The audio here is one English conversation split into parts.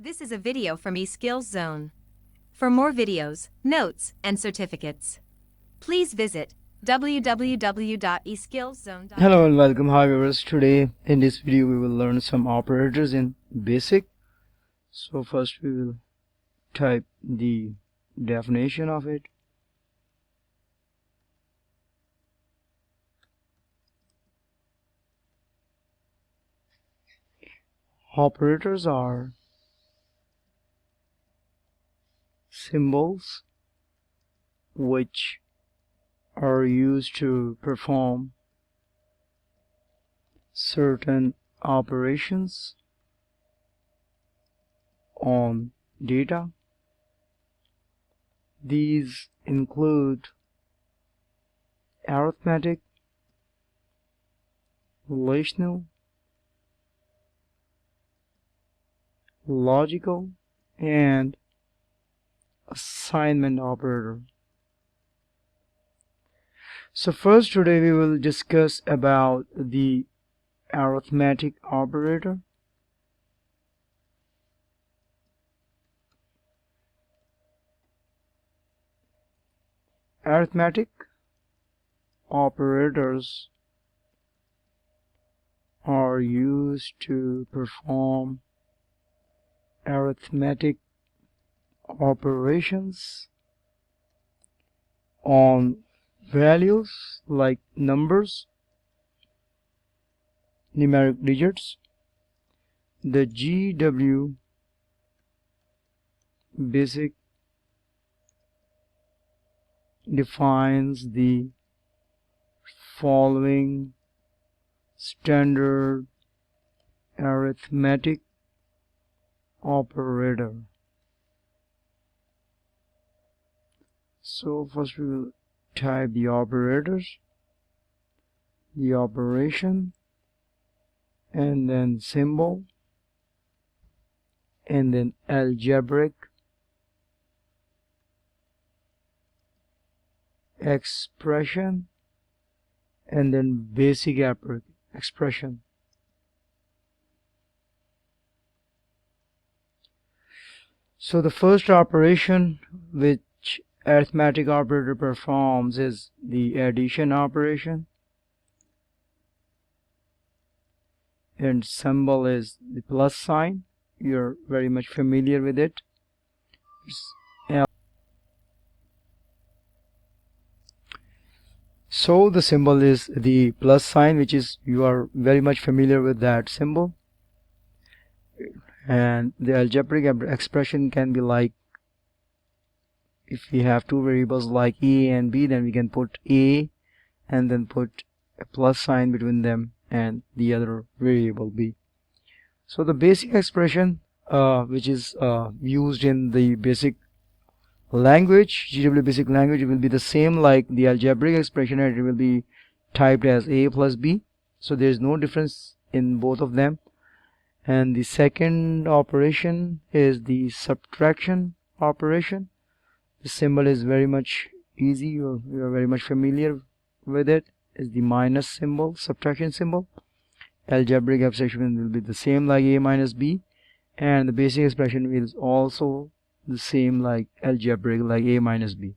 This is a video from eSkills Zone. For more videos, notes, and certificates, please visit www.eskillszone.com. Hello and welcome. Hi viewers. Today in this video we will learn some operators in BASIC. So first we will type the definition of it. Operators are symbols which are used to perform certain operations on data. These include arithmetic, relational, logical, and assignment operator. So first today we will discuss about the arithmetic operator. Arithmetic operators are used to perform arithmetic operations on values like numbers, numeric digits. The GW basic defines the following standard arithmetic operator. So first we will type the operators, the operation, and then symbol, and then algebraic expression, and then basic expression. So the first operation which arithmetic operator performs is the addition operation, and symbol is the plus sign. You're very much familiar with it. So the symbol is the plus sign, which is, you are very much familiar with that symbol. And the algebraic expression can be like, if we have two variables like a and b, then we can put a and then put a plus sign between them and the other variable b. So the basic expression which is used in the basic language, GW basic language, it will be the same like the algebraic expression, and it will be typed as a plus b. So there is no difference in both of them. And the second operation is the subtraction operation. The symbol is very much easy, you are very much familiar with it. Is the minus symbol, subtraction symbol. Algebraic expression will be the same like a minus b, and the basic expression is also the same like algebraic, like a minus b.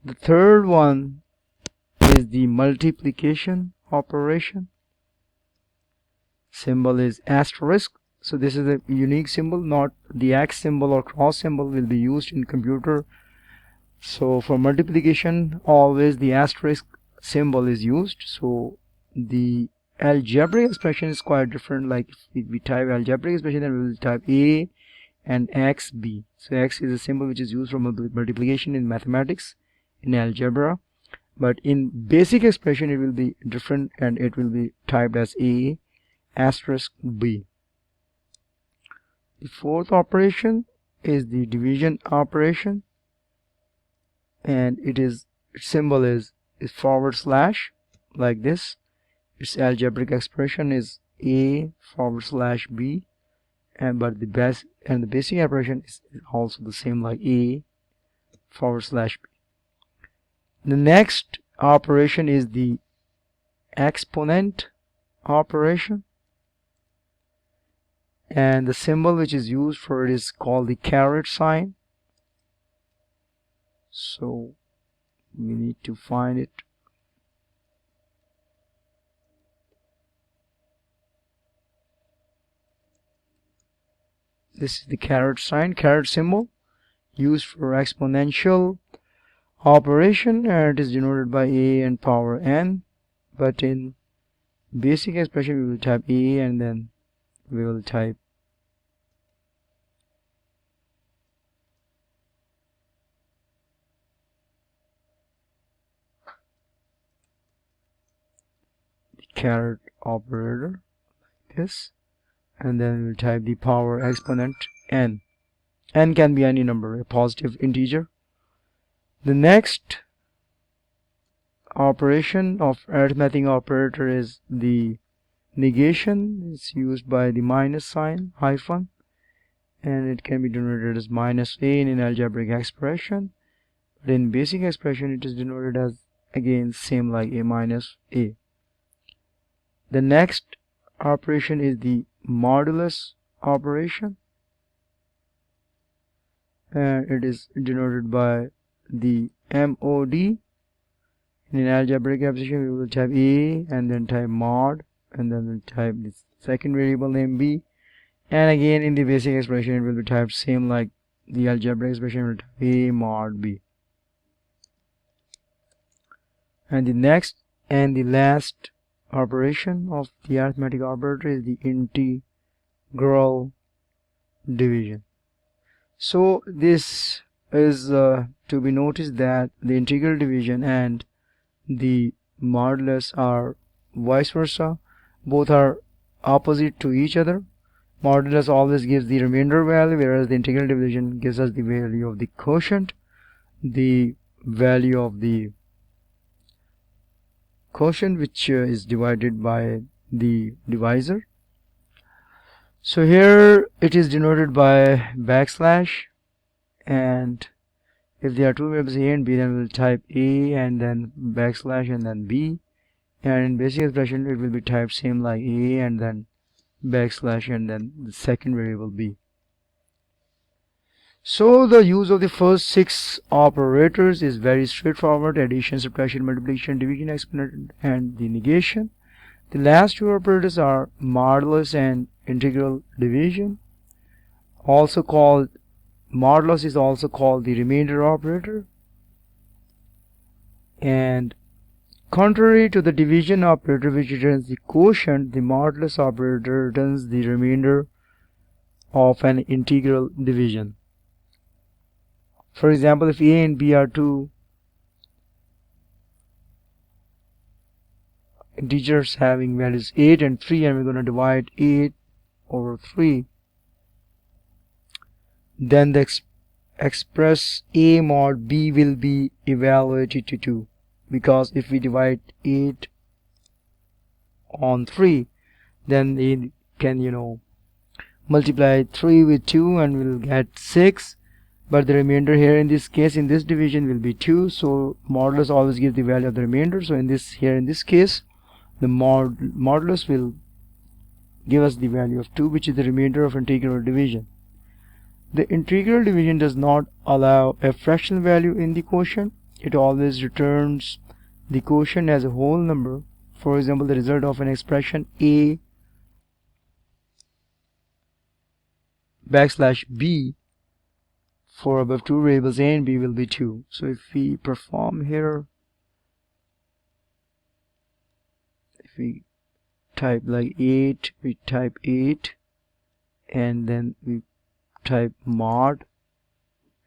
The third one is the multiplication operation. Symbol is asterisk. So this is a unique symbol, not the X symbol or cross symbol will be used in computer. So for multiplication, always the asterisk symbol is used. So the algebraic expression is quite different. Like if we type algebraic expression, then we will type a and xb. So x is a symbol which is used for multiplication in mathematics, in algebra. But in basic expression, it will be different, and it will be typed as a asterisk b. The fourth operation is the division operation, and its symbol is forward slash, like this. Its algebraic expression is a forward slash b, but the basic operation is also the same like a forward slash b. The next operation is the exponent operation. and the symbol which is used for it is called the caret sign. So we need to find it. This is the caret sign, caret symbol, used for exponential operation, and it is denoted by a and power n. But in basic expression we will type a and then we will type the caret operator like this, and then we'll type the power exponent n. N can be any number, a positive integer. The next operation of arithmetic operator is the negation. It's used by the minus sign, hyphen, and it can be denoted as minus a in an algebraic expression, but in basic expression it is denoted as, again, same like a minus a. The next operation is the modulus operation, and it is denoted by the mod. In an algebraic expression we will type a and then type mod, and then we'll type the second variable name b, and again in the basic expression it will be typed same like the algebraic expression, will type a mod b. And the next and the last operation of the arithmetic operator is the integral division. So this is to be noticed that the integral division and the modulus are vice versa. Both are opposite to each other. Modulus always gives the remainder value, whereas the integral division gives us the value of the quotient, the value of the quotient which is divided by the divisor. So here it is denoted by backslash, and if there are two variables a and b, then we'll type a and then backslash and then b, and in basic expression it will be typed same like a and then backslash and then the second variable b. So the use of the first 6 operators is very straightforward: addition, subtraction, multiplication, division, exponent, and the negation. The last 2 operators are modulus and integral division. Also called modulus is also called the remainder operator, and contrary to the division operator which returns the quotient, the modulus operator returns the remainder of an integral division. For example, if a and b are 2 integers having values 8 and 3, and we're going to divide 8 over 3, then the express a mod b will be evaluated to 2, because if we divide 8 on 3, then we can multiply 3 with 2 and we'll get 6, but the remainder here in this case, in this division, will be 2. So modulus always gives the value of the remainder. So in this case the modulus will give us the value of 2, which is the remainder of integral division. The integral division does not allow a fractional value in the quotient. It always returns the quotient as a whole number. For example, the result of an expression a backslash b for above 2 variables a and b will be 2. So if we perform here, if we type like 8, we type 8 and then we type mod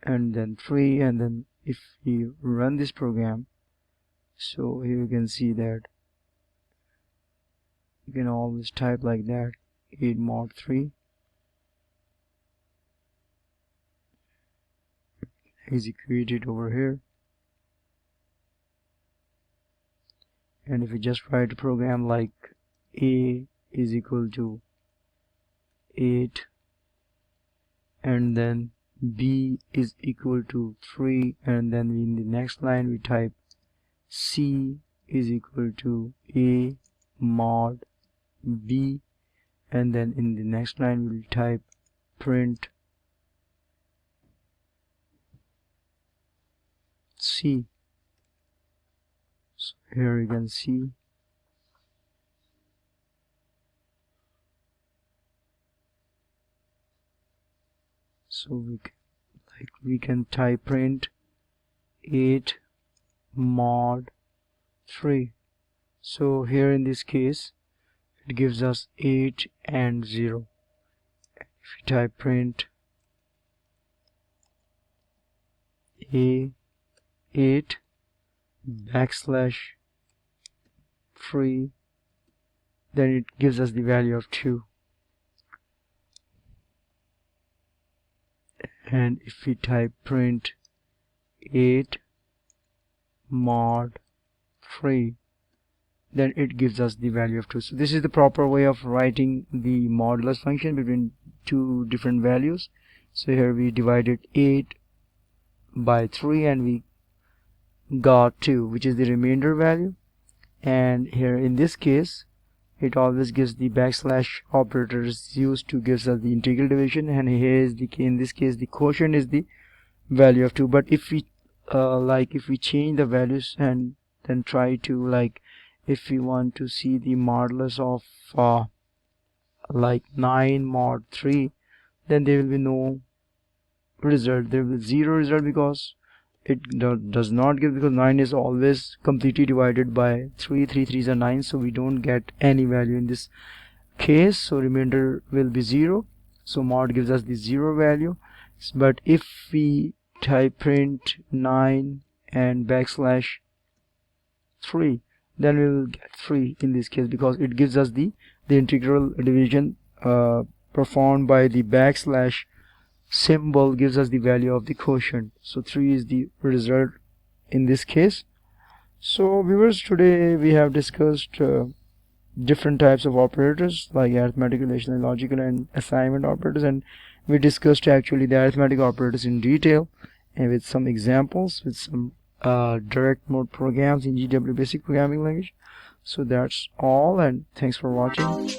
and then 3, and then if we run this program, so here you can see that you can always type like that, 8 mod 3, execute it over here, and if you just write a program like a is equal to 8 and then b is equal to 3, and then in the next line we type c is equal to a mod b, and then in the next line we'll type print C. So here you can see so we can type print 8 mod 3. So here in this case it gives us 8 and 0. If we type print A8 backslash 3, then it gives us the value of 2. And if we type print 8 mod 3, then it gives us the value of 2. So this is the proper way of writing the modulus function between two different values. So here we divided 8 by 3 and we got 2, which is the remainder value. And here in this case it always gives the backslash operator is used to gives us the integral division, and here is the in this case the quotient is the value of 2. But if we if we change the values and then try to if we want to see the modulus of 9 mod 3, then there will be no result. There will be 0 result because it does not give, because 9 is always completely divided by 3. 3 3s are 9, so we don't get any value in this case. So remainder will be 0. So mod gives us the 0 value. But if we type print 9 and backslash 3, then we will get 3 in this case, because it gives us the integral division performed by the backslash symbol gives us the value of the quotient. So 3 is the result in this case. So viewers, today we have discussed different types of operators like arithmetic, relational, logical, and assignment operators, and we discussed actually the arithmetic operators in detail and with some examples, with some direct mode programs in GW basic programming language. So that's all, and thanks for watching.